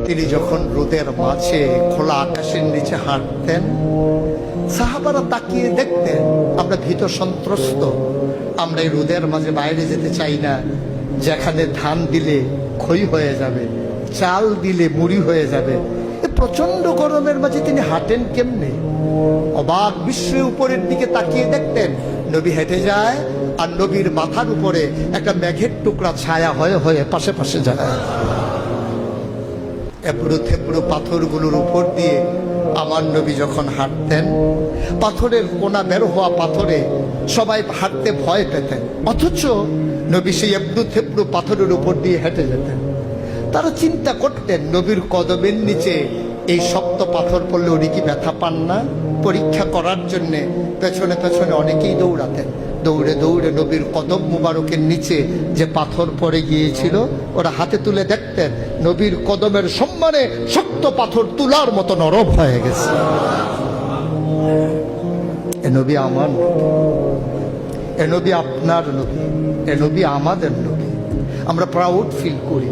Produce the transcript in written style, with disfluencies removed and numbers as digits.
তিনি যখন রোদের মাঝে খোলা আকাশের নিচে হাঁটতেন, সাহাবারা তাকিয়ে দেখতেন আমরা ভীত সন্ত্রস্ত, আমরা এই রোদের মাঝে বাইরে যেতে চাই না, যেখানে ধান দিলে ক্ষয় হয়ে যাবে, চাল দিলে মুড়ি হয়ে যাবে। প্রচন্ড গরমের মাঝে তিনি হাঁটেন কেমনে? অবাক বিশ্বে উপরের দিকে তাকিয়ে দেখতেন নবী হেঁটে যায়, আর নবীর মাথার উপরে একটা মেঘের টুকরা ছায়া হয়ে হয়ে পাশে পাশে যায়। এবড়ো থেবড়ো পাথরগুলোর উপর দিয়ে আমার নবী যখন হাঁটতেন, পাথরের কোনা বের হওয়া পাথরে সবাই হাঁটতে ভয় পেতেন, অথচ নবী সেই এবড়ো থেবড়ো পাথরের উপর দিয়ে হেঁটে যেতেন। তারা চিন্তা করতেন নবীর কদমের নিচে এই শক্ত পাথর পড়লে উনি কি ব্যথা পান না? পরীক্ষা করার জন্যে পেছনে পেছনে অনেকেই দৌড়াতেন। দৌড়ে দৌড়ে নবীর কদম মুবারকের নিচে যে পাথর পড়ে গিয়েছিল ওরা হাতে তুলে দেখতেন নবীর কদমের সম্মানে শক্ত পাথর তুলার মতো নরম হয়ে গেছে। এ নবী আমার নবী, এ নবী আপনার নবী, এ নবী আমাদের নবী। আমরা প্রাউড ফিল করি।